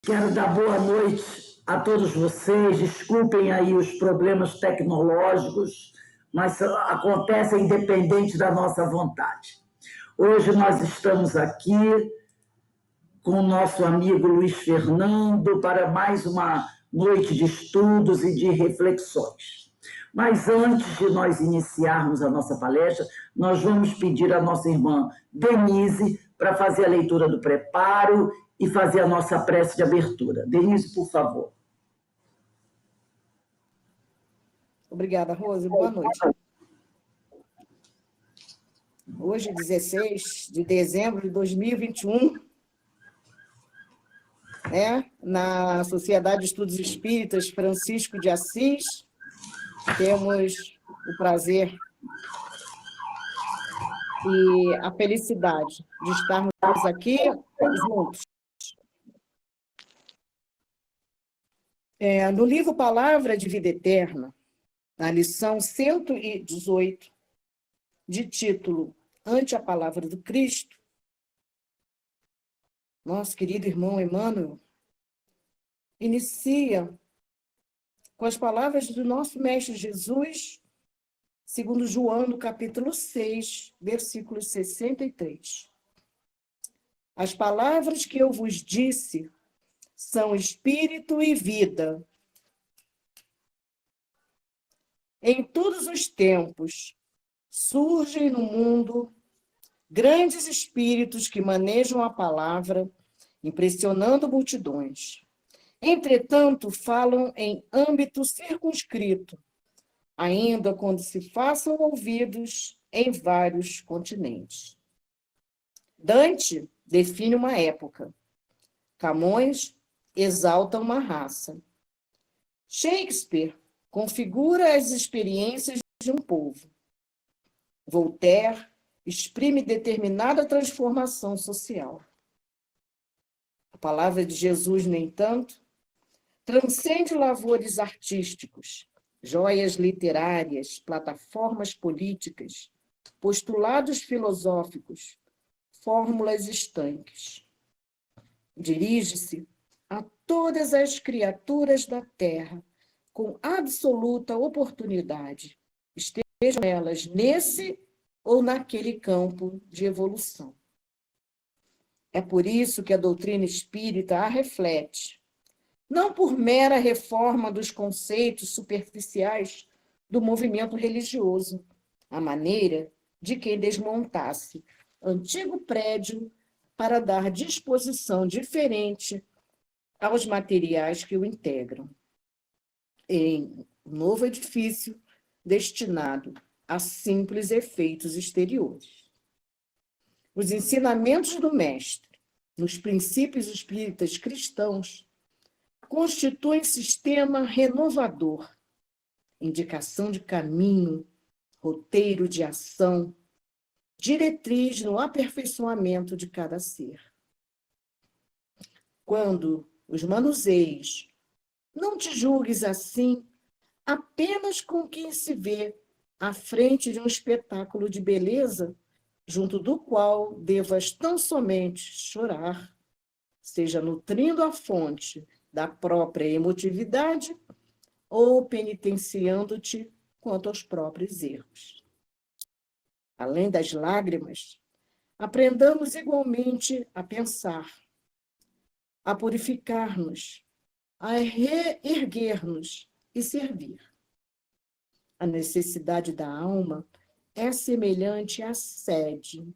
Quero dar boa noite a todos vocês. Desculpem aí os problemas tecnológicos, mas acontecem independente da nossa vontade. Hoje nós estamos aqui com o nosso amigo Luiz Fernando para mais uma noite de estudos e de reflexões. Mas antes de nós iniciarmos a nossa palestra, nós vamos pedir à nossa irmã Denise para fazer a leitura do preparo e fazer a nossa prece de abertura. Denise, por favor. Obrigada, Rose. Boa noite. Hoje, 16 de dezembro de 2021, na Sociedade de Estudos Espíritas Francisco de Assis, temos o prazer e a felicidade de estarmos aqui juntos. No livro Palavra de Vida Eterna, na lição 118, de título Ante a Palavra do Cristo, nosso querido irmão Emmanuel inicia com as palavras do nosso Mestre Jesus, segundo João, no capítulo 6, versículo 63. As palavras que eu vos disse são espírito e vida. Em todos os tempos, surgem no mundo grandes espíritos que manejam a palavra, impressionando multidões. Entretanto, falam em âmbito circunscrito, ainda quando se façam ouvidos em vários continentes. Dante define uma época. Camões exalta uma raça. Shakespeare configura as experiências de um povo. Voltaire exprime determinada transformação social. A palavra de Jesus, no entanto, transcende lavores artísticos, joias literárias, plataformas políticas, postulados filosóficos, fórmulas estanques. Dirige-se a todas as criaturas da Terra com absoluta oportunidade, estejam elas nesse ou naquele campo de evolução. É por isso que a doutrina espírita a reflete, não por mera reforma dos conceitos superficiais do movimento religioso, à maneira de quem desmontasse antigo prédio para dar disposição diferente aos materiais que o integram, em um novo edifício destinado a simples efeitos exteriores. Os ensinamentos do Mestre, nos princípios espíritas cristãos, constituem sistema renovador, indicação de caminho, roteiro de ação, diretriz no aperfeiçoamento de cada ser. Quando os manuseios, não te julgues assim apenas com quem se vê à frente de um espetáculo de beleza, junto do qual devas tão somente chorar, seja nutrindo a fonte da própria emotividade ou penitenciando-te quanto aos próprios erros. Além das lágrimas, aprendamos igualmente a pensar, a purificar-nos, a reerguer-nos e servir. A necessidade da alma é semelhante à sede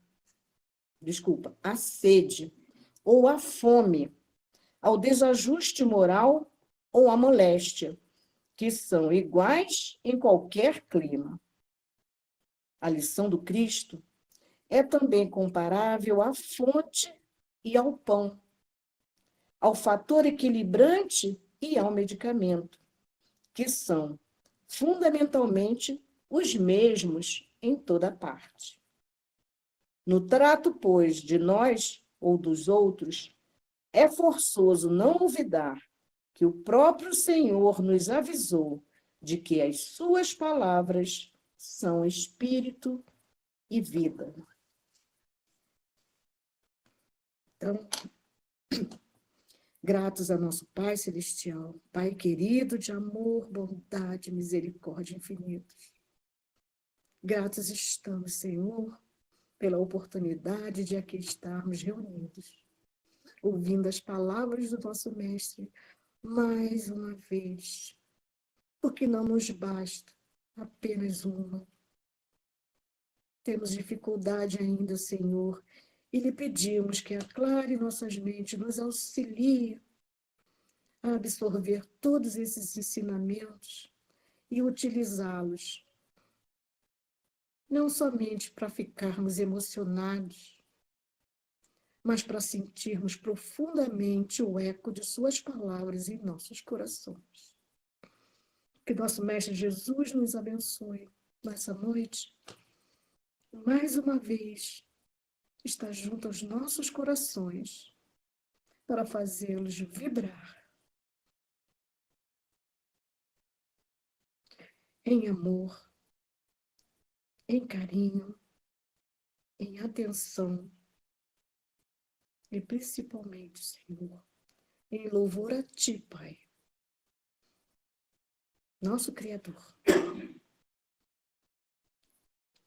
ou à fome, ao desajuste moral ou à moléstia, que são iguais em qualquer clima. A lição do Cristo é também comparável à fonte e ao pão, ao fator equilibrante e ao medicamento, que são fundamentalmente os mesmos em toda parte. No trato, pois, de nós ou dos outros, é forçoso não olvidar que o próprio Senhor nos avisou de que as suas palavras são espírito e vida. Então, Gratos a nosso Pai Celestial, Pai querido de amor, bondade, misericórdia infinitos. Gratos estamos, Senhor, pela oportunidade de aqui estarmos reunidos, ouvindo as palavras do nosso Mestre mais uma vez, porque não nos basta apenas uma. Temos dificuldade ainda, Senhor, e lhe pedimos que aclare nossas mentes, nos auxilie a absorver todos esses ensinamentos e utilizá-los, não somente para ficarmos emocionados, mas para sentirmos profundamente o eco de suas palavras em nossos corações. Que nosso Mestre Jesus nos abençoe nessa noite. Mais uma vez, está junto aos nossos corações para fazê-los vibrar em amor, em carinho, em atenção e principalmente, Senhor, em louvor a Ti, Pai, nosso Criador.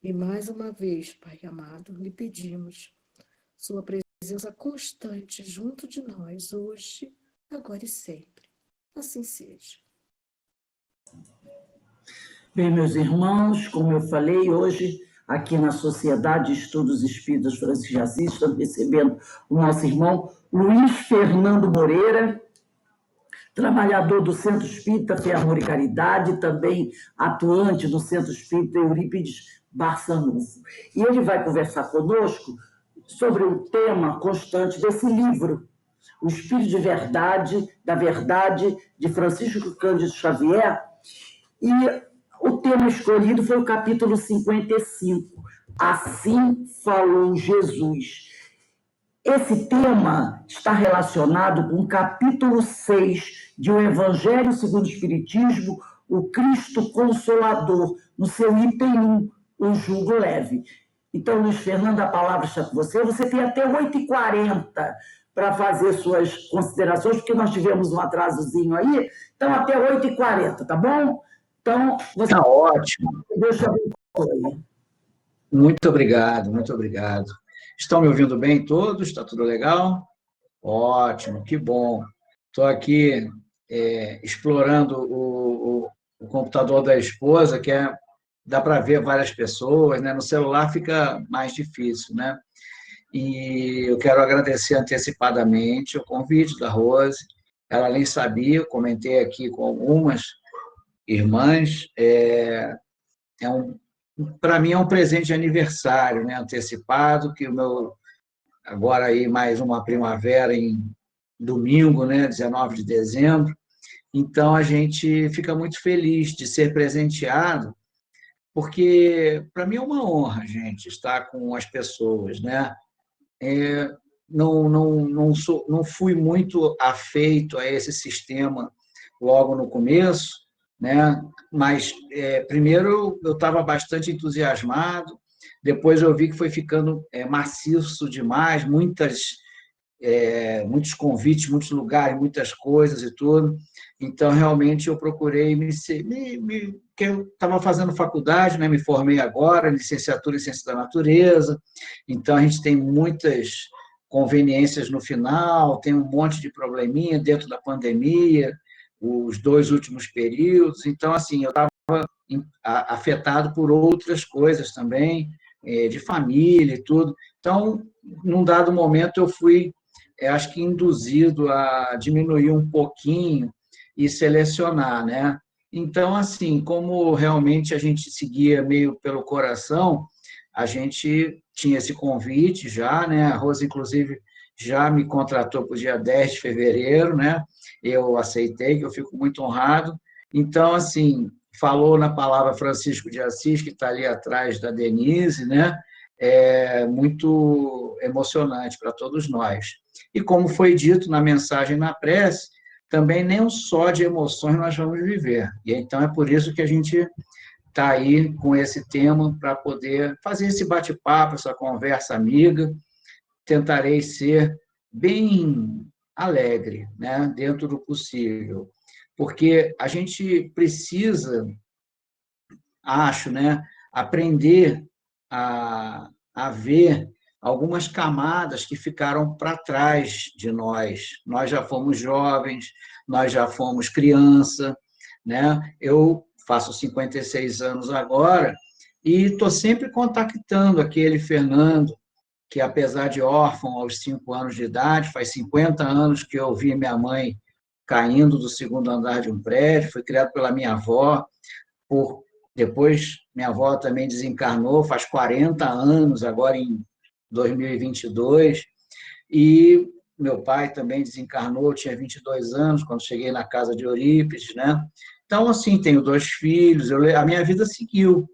E mais uma vez, Pai amado, lhe pedimos Sua presença constante junto de nós, hoje, agora e sempre. Assim seja. Bem, meus irmãos, como eu falei, hoje, aqui na Sociedade de Estudos Espíritas Francisco de Assis, estamos recebendo o nosso irmão Luiz Fernando Moreira, trabalhador do Centro Espírita Fé, Amor e Caridade, também atuante do Centro Espírita Eurípides Barçanufo. E ele vai conversar conosco sobre o tema constante desse livro, O Espírito da Verdade, de Francisco Cândido Xavier. E o tema escolhido foi o capítulo 55, Assim Falou Jesus. Esse tema está relacionado com o capítulo 6 de O Evangelho segundo o Espiritismo, o Cristo Consolador, no seu item 1, o jugo leve. Então, Luiz Fernando, a palavra está com você. Você tem até 8h40 para fazer suas considerações, porque nós tivemos um atrasozinho aí. Então, até 8h40, tá bom? Então, você... Tá ótimo. Deixa eu aí. Muito obrigado, muito obrigado. Estão me ouvindo bem todos? Está tudo legal? Ótimo, que bom. Estou aqui explorando o computador da esposa, que dá para ver várias pessoas, né? No celular fica mais difícil, né? E eu quero agradecer antecipadamente o convite da Rose. Ela nem sabia, comentei aqui com algumas irmãs. Para mim é um presente de aniversário, né, antecipado, que o meu agora aí mais uma primavera em domingo, né, 19 de dezembro. Então a gente fica muito feliz de ser presenteado, porque para mim é uma honra, gente, estar com as pessoas, né? Não fui muito afeito a esse sistema logo no começo, né? Mas primeiro eu estava bastante entusiasmado, depois eu vi que foi ficando maciço demais, muitos convites, muitos lugares, muitas coisas e tudo. Então, realmente, eu procurei que eu estava fazendo faculdade, né? Me formei agora, licenciatura em Ciência da Natureza, então a gente tem muitas conveniências no final, tem um monte de probleminha dentro da pandemia, os 2 últimos períodos, então, assim, eu estava afetado por outras coisas também, de família e tudo. Então, num dado momento, eu fui, acho que induzido a diminuir um pouquinho e selecionar, né? Então, assim, como realmente a gente seguia meio pelo coração, a gente tinha esse convite já, né? A Rosa, inclusive, já me contratou para o dia 10 de fevereiro, né? Eu aceitei, que eu fico muito honrado. Então, assim, falou na palavra Francisco de Assis, que está ali atrás da Denise, né? É muito emocionante para todos nós. E como foi dito na mensagem na prece, também nem um só de emoções nós vamos viver. E então é por isso que a gente está aí com esse tema para poder fazer esse bate-papo, essa conversa amiga. Tentarei ser bem alegre, né? Dentro do possível. Porque a gente precisa, acho, né, aprender a ver algumas camadas que ficaram para trás de nós. Nós já fomos jovens, nós já fomos criança, né? Eu faço 56 anos agora e estou sempre contactando aquele Fernando, que apesar de órfão aos 5 anos de idade, faz 50 anos que eu vi minha mãe caindo do segundo andar de um prédio, foi criado pela minha avó, depois minha avó também desencarnou, faz 40 anos, agora em 2022, e meu pai também desencarnou, eu tinha 22 anos, quando cheguei na casa de Eurípides, né? Então, assim, tenho 2 filhos, a minha vida seguiu,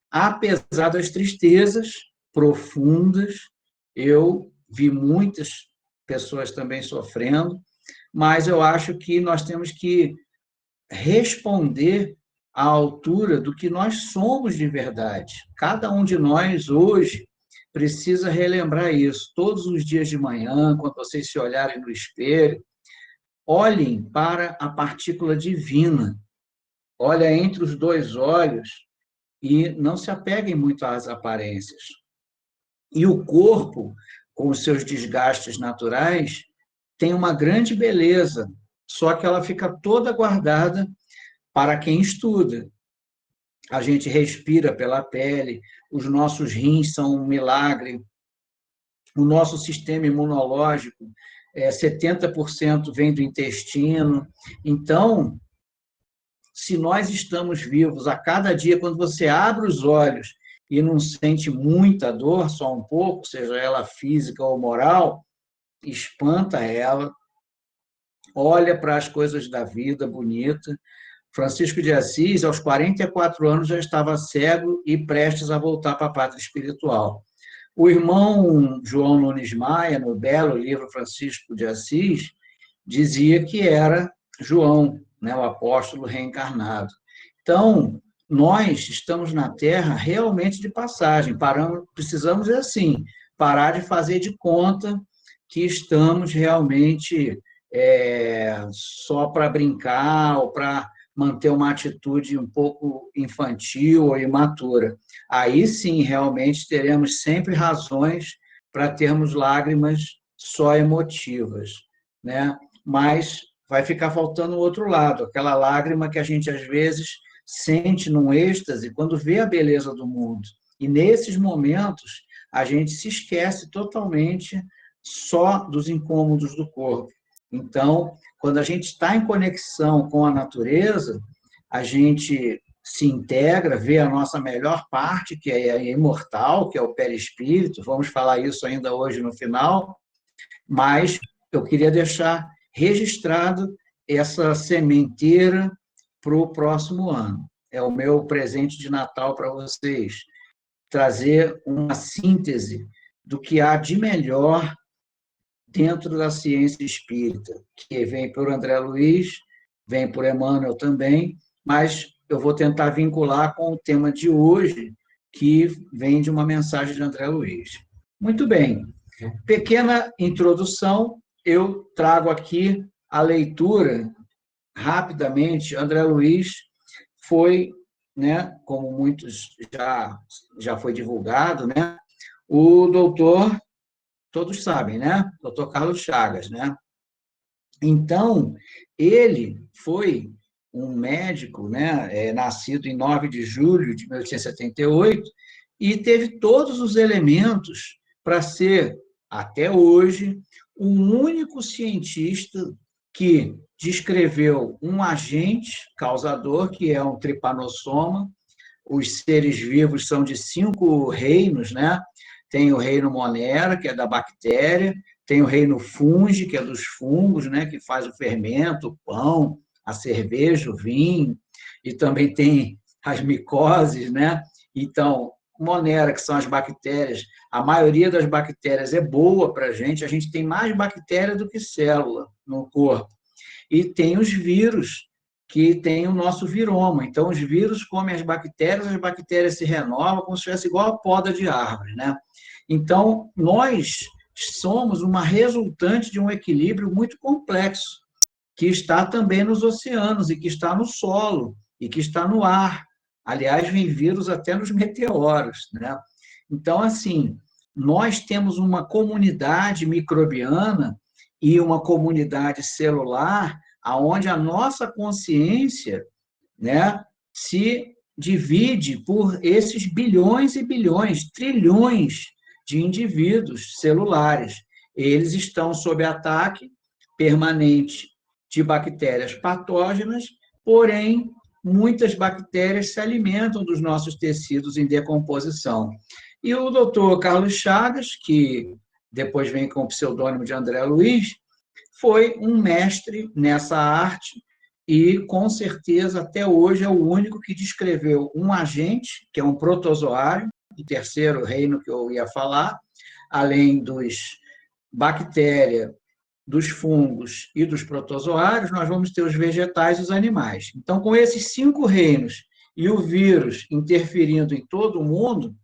apesar das tristezas profundas, eu vi muitas pessoas também sofrendo, mas eu acho que nós temos que responder à altura do que nós somos de verdade. Cada um de nós, hoje, precisa relembrar isso. Todos os dias de manhã, quando vocês se olharem no espelho, olhem para a partícula divina. Olha entre os 2 olhos e não se apeguem muito às aparências. E o corpo, com os seus desgastes naturais, tem uma grande beleza, só que ela fica toda guardada para quem estuda. A gente respira pela pele, os nossos rins são um milagre, o nosso sistema imunológico, 70% vem do intestino. Então, se nós estamos vivos a cada dia, quando você abre os olhos e não sente muita dor, só um pouco, seja ela física ou moral, espanta ela, olha para as coisas da vida bonita. Francisco de Assis, aos 44 anos, já estava cego e prestes a voltar para a pátria espiritual. O irmão João Nunes Maia, no belo livro Francisco de Assis, dizia que era João, né, o apóstolo reencarnado. Então, nós estamos na Terra realmente de passagem, precisamos, assim, parar de fazer de conta que estamos realmente só para brincar ou para manter uma atitude um pouco infantil ou imatura. Aí sim, realmente, teremos sempre razões para termos lágrimas só emotivas, né? Mas vai ficar faltando o outro lado, aquela lágrima que a gente, às vezes, sente num êxtase quando vê a beleza do mundo. E, nesses momentos, a gente se esquece totalmente só dos incômodos do corpo. Então, quando a gente está em conexão com a natureza, a gente se integra, vê a nossa melhor parte, que é a imortal, que é o perispírito, vamos falar isso ainda hoje no final, mas eu queria deixar registrado essa sementeira para o próximo ano. É o meu presente de Natal para vocês, trazer uma síntese do que há de melhor dentro da ciência espírita, que vem por André Luiz, vem por Emmanuel também, mas eu vou tentar vincular com o tema de hoje, que vem de uma mensagem de André Luiz. Muito bem, pequena introdução, eu trago aqui a leitura, rapidamente. André Luiz foi, né, como muitos já foi divulgado, né, o doutor, todos sabem, né? Dr. Carlos Chagas, né? Então, ele foi um médico, né, nascido em 9 de julho de 1878, e teve todos os elementos para ser, até hoje, o único cientista que descreveu um agente causador, que é um tripanossoma. Os seres vivos são de 5 reinos, né? Tem o reino Monera, que é da bactéria, tem o reino Fungi, que é dos fungos, né, que faz o fermento, o pão, a cerveja, o vinho, e também tem as micoses, né? Então, Monera, que são as bactérias, a maioria das bactérias é boa para a gente tem mais bactéria do que célula no corpo. E tem os vírus, que tem o nosso viroma. Então, os vírus comem as bactérias se renovam como se fosse igual a poda de árvore, né? Então, nós somos uma resultante de um equilíbrio muito complexo, que está também nos oceanos, e que está no solo, e que está no ar. Aliás, vem vírus até nos meteoros, né? Então, assim, nós temos uma comunidade microbiana e uma comunidade celular aonde a nossa consciência, né, se divide por esses bilhões e bilhões, trilhões de indivíduos celulares. Eles estão sob ataque permanente de bactérias patógenas, porém, muitas bactérias se alimentam dos nossos tecidos em decomposição. E o doutor Carlos Chagas, que depois vem com o pseudônimo de André Luiz, foi um mestre nessa arte e, com certeza, até hoje é o único que descreveu um agente, que é um protozoário, o terceiro reino que eu ia falar, além dos bactérias, dos fungos e dos protozoários, nós vamos ter os vegetais e os animais. Então, com esses 5 reinos e o vírus interferindo em todo o mundo,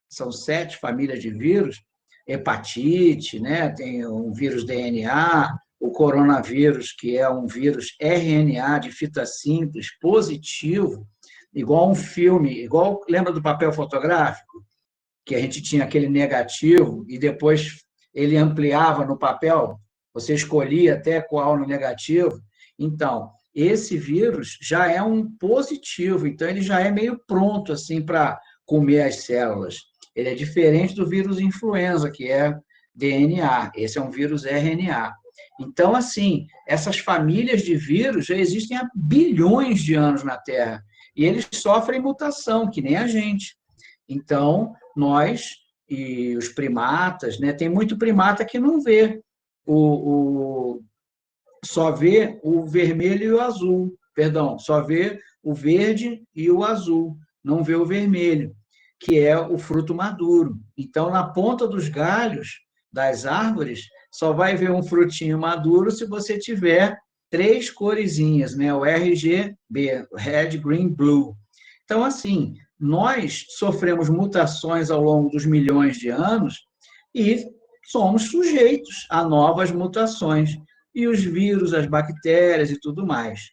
são 7 famílias de vírus, hepatite, né? Tem um vírus DNA, o coronavírus, que é um vírus RNA de fita simples, positivo, igual um filme, igual, lembra do papel fotográfico? Que a gente tinha aquele negativo e depois ele ampliava no papel, você escolhia até qual no negativo. Então, esse vírus já é um positivo, então ele já é meio pronto assim para comer as células. Ele é diferente do vírus influenza, que é DNA. Esse é um vírus RNA. Então, assim, essas famílias de vírus já existem há bilhões de anos na Terra. E eles sofrem mutação, que nem a gente. Então, nós e os primatas, né? Tem muito primata que não vê só vê o vermelho e o azul, perdão, só vê o verde e o azul, não vê o vermelho, que é o fruto maduro. Então, na ponta dos galhos das árvores, só vai ver um frutinho maduro se você tiver 3 coresinhas, né? O RGB, Red, Green, Blue. Então, assim, nós sofremos mutações ao longo dos milhões de anos e somos sujeitos a novas mutações. E os vírus, as bactérias e tudo mais.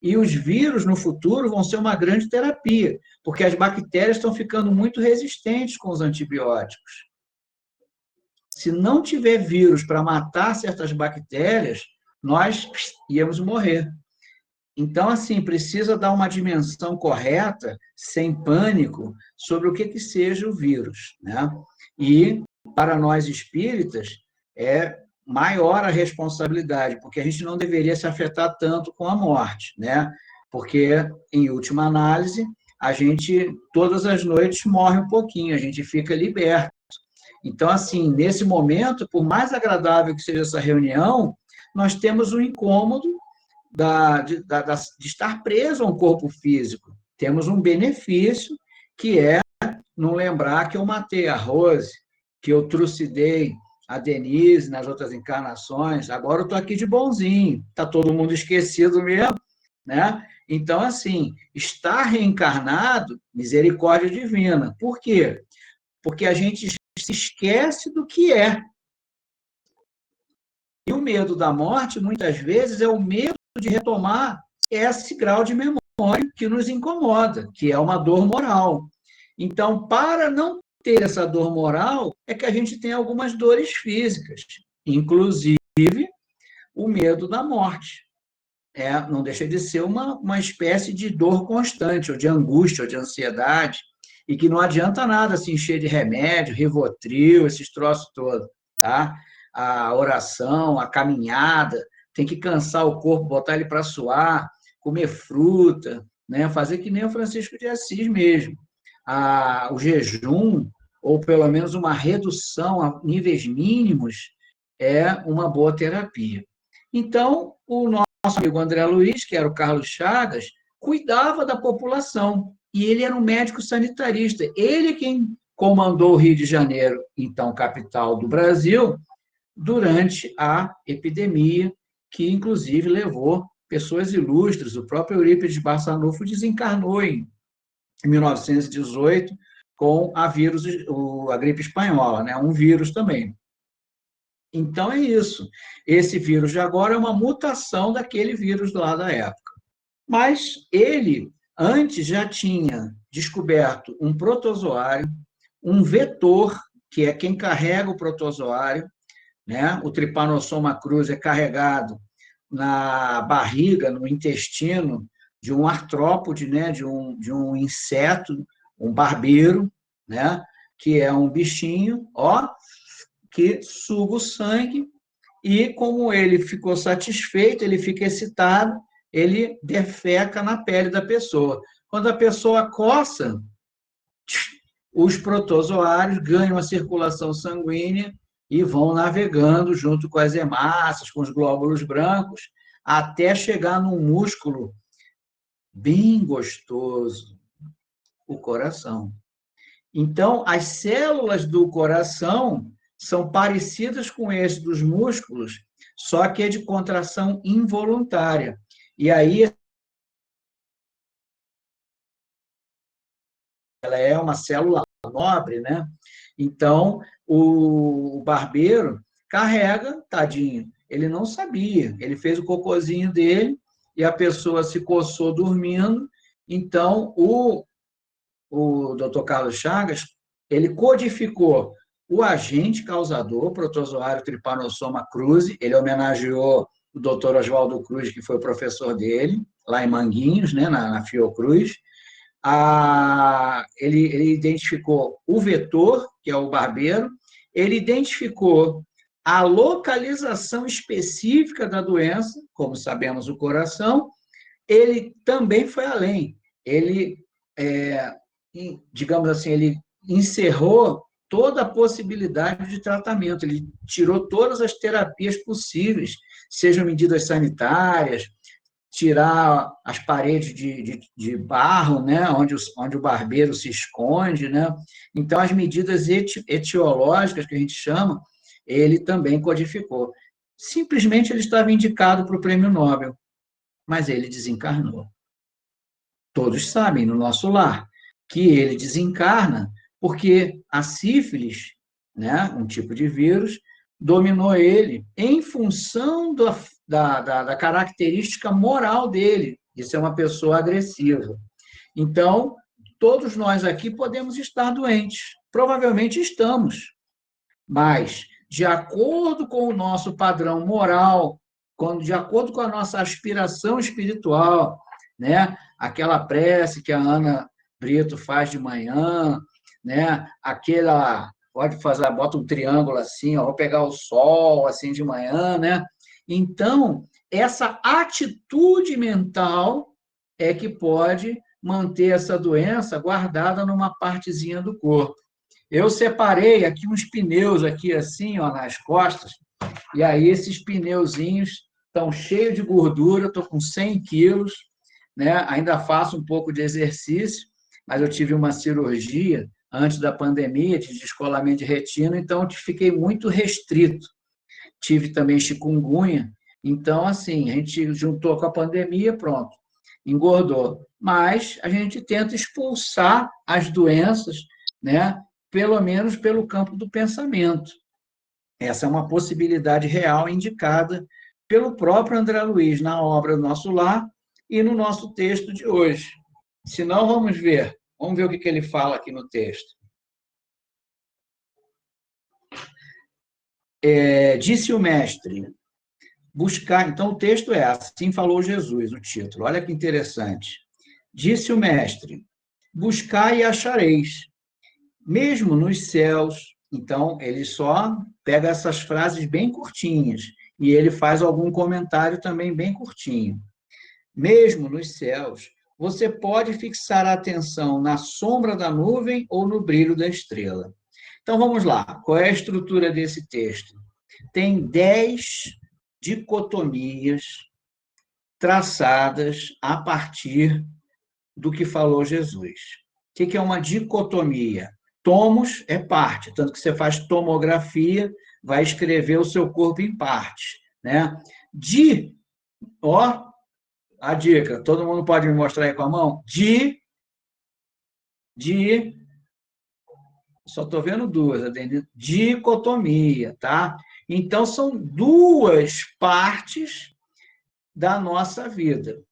E os vírus, no futuro, vão ser uma grande terapia, porque as bactérias estão ficando muito resistentes com os antibióticos. Se não tiver vírus para matar certas bactérias, nós íamos morrer. Então, assim, precisa dar uma dimensão correta, sem pânico, sobre o que seja o vírus, né? E, para nós espíritas, é maior a responsabilidade, porque a gente não deveria se afetar tanto com a morte, né? Porque, em última análise, a gente, todas as noites, morre um pouquinho, a gente fica liberto. Então, assim, nesse momento, por mais agradável que seja essa reunião, nós temos um incômodo de estar preso a um corpo físico. Temos um benefício, que é não lembrar que eu matei a Rose, que eu trucidei a Denise nas outras encarnações, agora eu estou aqui de bonzinho, está todo mundo esquecido mesmo, né? Então, assim, estar reencarnado, misericórdia divina. Por quê? Porque a gente se esquece do que é. E o medo da morte, muitas vezes, é o medo de retomar esse grau de memória que nos incomoda, que é uma dor moral. Então, para não ter essa dor moral, é que a gente tem algumas dores físicas, inclusive o medo da morte. Não deixa de ser uma espécie de dor constante, ou de angústia, ou de ansiedade, e que não adianta nada se encher de remédio, Rivotril, esses troços todos, tá? A oração, a caminhada, tem que cansar o corpo, botar ele para suar, comer fruta, né? Fazer que nem o Francisco de Assis mesmo. O jejum, ou pelo menos uma redução a níveis mínimos, é uma boa terapia. Então, o nosso amigo André Luiz, que era o Carlos Chagas, cuidava da população, e ele era um médico sanitarista. Ele quem comandou o Rio de Janeiro, então capital do Brasil, durante a epidemia, que inclusive levou pessoas ilustres. O próprio Eurípides Barçanufo desencarnou em 1918 com a gripe espanhola, né? Um vírus também. Então, é isso. Esse vírus de agora é uma mutação daquele vírus lá da época. Mas ele, antes, já tinha descoberto um protozoário, um vetor, que é quem carrega o protozoário, né? O Trypanosoma cruzi é carregado na barriga, no intestino, de um artrópode, né? de um inseto, um barbeiro, né? Que é um bichinho, ó, que suga o sangue, e como ele ficou satisfeito, ele fica excitado, ele defeca na pele da pessoa. Quando a pessoa coça, os protozoários ganham a circulação sanguínea e vão navegando junto com as hemácias, com os glóbulos brancos, até chegar num músculo bem gostoso, o coração. Então, as células do coração são parecidas com esse dos músculos, só que é de contração involuntária. E aí, ela é uma célula nobre, né? Então, o barbeiro carrega, tadinho, ele não sabia, ele fez o cocôzinho dele e a pessoa se coçou dormindo, então o Dr. Carlos Chagas, ele codificou o agente causador, o protozoário Trypanosoma cruzi, ele homenageou o Dr. Oswaldo Cruz, que foi o professor dele, lá em Manguinhos, né, na Fiocruz. Ele identificou o vetor, que é o barbeiro, ele identificou a localização específica da doença, como sabemos, o coração. Ele também foi além, ele, digamos assim, ele encerrou toda a possibilidade de tratamento, ele tirou todas as terapias possíveis, sejam medidas sanitárias, tirar as paredes de barro, né, onde o barbeiro se esconde, né? Então, as medidas etiológicas, que a gente chama, ele também codificou. Simplesmente ele estava indicado para o Prêmio Nobel, mas ele desencarnou. Todos sabem, no nosso lar, que ele desencarna porque a sífilis, né, um tipo de vírus, dominou ele em função da característica moral dele, de ser uma pessoa agressiva. Então, todos nós aqui podemos estar doentes, provavelmente estamos, mas, de acordo com o nosso padrão moral, de acordo com a nossa aspiração espiritual, né? Aquela prece que a Ana Brito faz de manhã, né? Pode fazer, bota um triângulo assim, ó, vou pegar o sol assim de manhã, né? Então, essa atitude mental é que pode manter essa doença guardada numa partezinha do corpo. Eu separei aqui uns pneus aqui assim, ó, nas costas, e aí esses pneuzinhos estão cheios de gordura, estou com 100 quilos, né? Ainda faço um pouco de exercício, mas eu tive uma cirurgia antes da pandemia, de descolamento de retina, então fiquei muito restrito. Tive também chikungunya, então, assim, a gente juntou com a pandemia, pronto, engordou. Mas a gente tenta expulsar as doenças, né? Pelo menos pelo campo do pensamento. Essa é uma possibilidade real indicada pelo próprio André Luiz na obra Nosso Lar e no nosso texto de hoje. Se não, vamos ver o que ele fala aqui no texto. Disse o mestre, buscar... Então, o texto é Assim falou Jesus, o título. Olha que interessante. Disse o mestre, buscai e achareis, mesmo nos céus. Então, ele só pega essas frases bem curtinhas e ele faz algum comentário também bem curtinho. Mesmo nos céus, você pode fixar a atenção na sombra da nuvem ou no brilho da estrela. Então, vamos lá. Qual é a estrutura desse texto? Tem 10 dicotomias traçadas a partir do que falou Jesus. O que é uma dicotomia? Tomos é parte, tanto que você faz tomografia, vai escrever o seu corpo em partes, né? A dica, todo mundo pode me mostrar aí com a mão? Só estou vendo duas, Adenir. Dicotomia, tá? Então, são duas partes da nossa vida.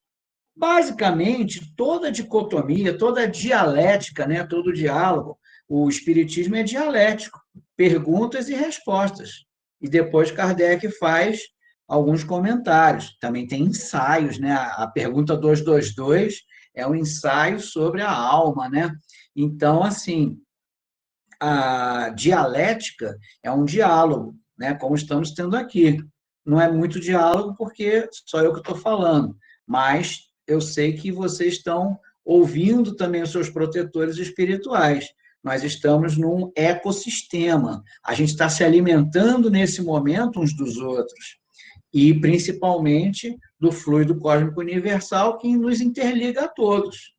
Basicamente, toda dicotomia, toda dialética, né, todo diálogo, o espiritismo é dialético, perguntas e respostas. E depois Kardec faz alguns comentários. Também tem ensaios, né? A pergunta 222 é um ensaio sobre a alma, né? Então, assim, a dialética é um diálogo, né? Como estamos tendo aqui. Não é muito diálogo porque só eu que estou falando, mas eu sei que vocês estão ouvindo também os seus protetores espirituais. Nós estamos num ecossistema. A gente está se alimentando nesse momento uns dos outros. E, principalmente, do fluido cósmico universal que nos interliga a todos.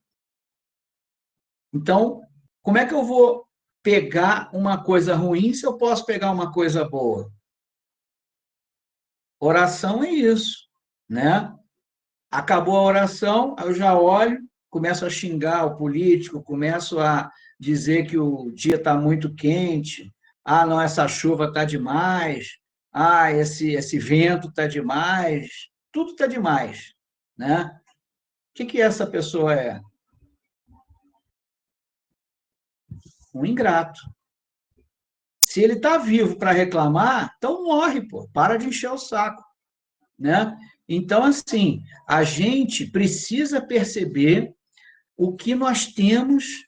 Então, como é que eu vou pegar uma coisa ruim se eu posso pegar uma coisa boa? Oração é isso, né? Acabou a oração, eu já olho, começo a xingar o político, começo a dizer que o dia está muito quente, ah, não, essa chuva está demais, ah, esse vento está demais, tudo está demais, né? O que essa pessoa é? Um ingrato. Se ele está vivo para reclamar, então morre, pô, para de encher o saco, né? Então, assim, a gente precisa perceber o que nós temos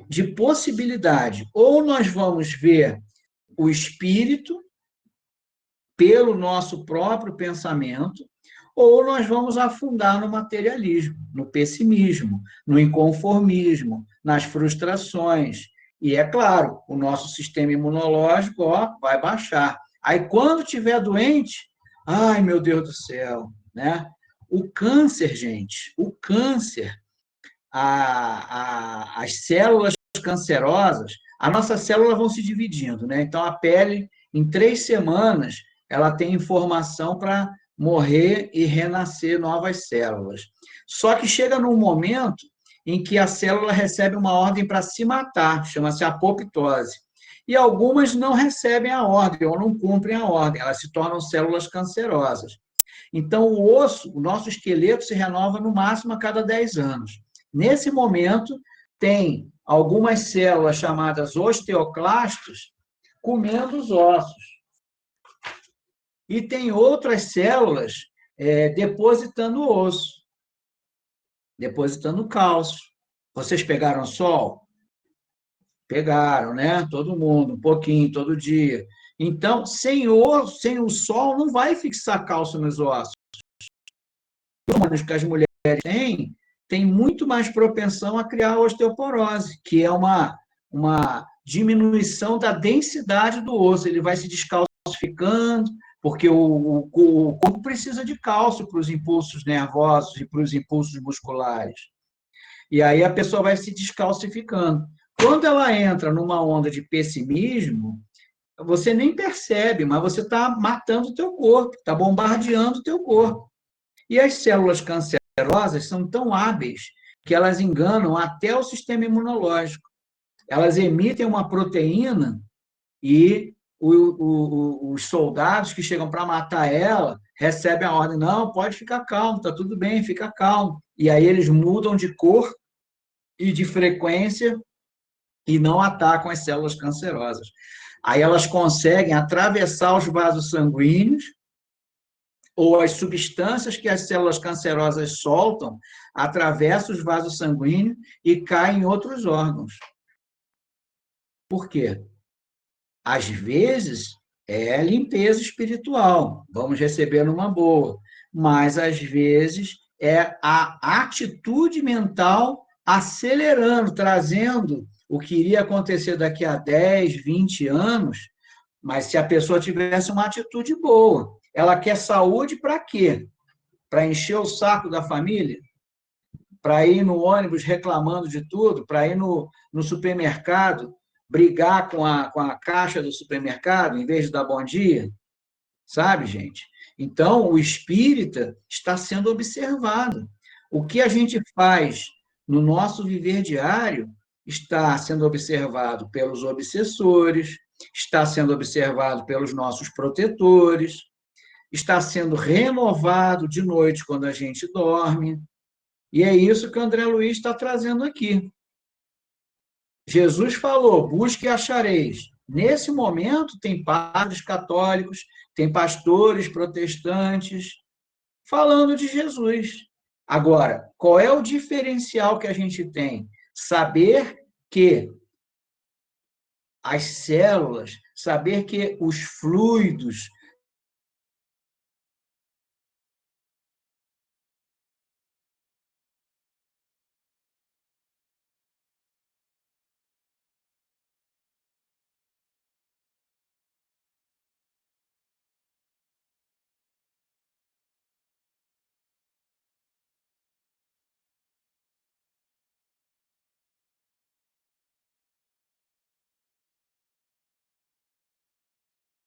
de possibilidade. Ou nós vamos ver o espírito pelo nosso próprio pensamento, ou nós vamos afundar no materialismo, no pessimismo, no inconformismo, nas frustrações. E, é claro, o nosso sistema imunológico vai baixar. Aí, quando estiver doente, ai, meu Deus do céu, né? O câncer, gente, o câncer, as células cancerosas, as nossas células vão se dividindo, né? Então, a pele, em 3 semanas, ela tem informação para morrer e renascer novas células. Só que chega num momento em que a célula recebe uma ordem para se matar, chama-se apoptose. E algumas não recebem a ordem ou não cumprem a ordem, elas se tornam células cancerosas. Então, o osso, o nosso esqueleto se renova no máximo a cada 10 anos. Nesse momento, tem algumas células chamadas osteoclastos comendo os ossos. E tem outras células depositando osso, depositando cálcio. Vocês pegaram sol? Pegaram, né? Todo mundo, um pouquinho, todo dia. Então, sem o sol, não vai fixar cálcio nos ossos. Os hormônios que as mulheres têm muito mais propensão a criar osteoporose, que é uma diminuição da densidade do osso. Ele vai se descalcificando, porque o corpo precisa de cálcio para os impulsos nervosos e para os impulsos musculares. E aí a pessoa vai se descalcificando. Quando ela entra numa onda de pessimismo, você nem percebe, mas você está matando o teu corpo, está bombardeando o teu corpo. E as células cancerosas são tão hábeis que elas enganam até o sistema imunológico. Elas emitem uma proteína e os soldados que chegam para matar ela recebem a ordem, não, pode ficar calmo, está tudo bem, fica calmo. E aí eles mudam de cor e de frequência e não atacam as células cancerosas. Aí elas conseguem atravessar os vasos sanguíneos ou as substâncias que as células cancerosas soltam atravessam os vasos sanguíneos e caem em outros órgãos. Por quê? Às vezes, é limpeza espiritual, vamos receber numa boa, mas, às vezes, é a atitude mental acelerando, trazendo o que iria acontecer daqui a 10, 20 anos, mas se a pessoa tivesse uma atitude boa. Ela quer saúde para quê? Para encher o saco da família? Para ir no ônibus reclamando de tudo? Para ir no supermercado brigar com a caixa do supermercado em vez de dar bom dia? Sabe, gente? Então, o espírita está sendo observado. O que a gente faz no nosso viver diário está sendo observado pelos obsessores, está sendo observado pelos nossos protetores, está sendo renovado de noite quando a gente dorme. E é isso que o André Luiz está trazendo aqui. Jesus falou, busque e achareis. Nesse momento, tem padres católicos, tem pastores protestantes falando de Jesus. Agora, qual é o diferencial que a gente tem? Saber que as células, saber que os fluidos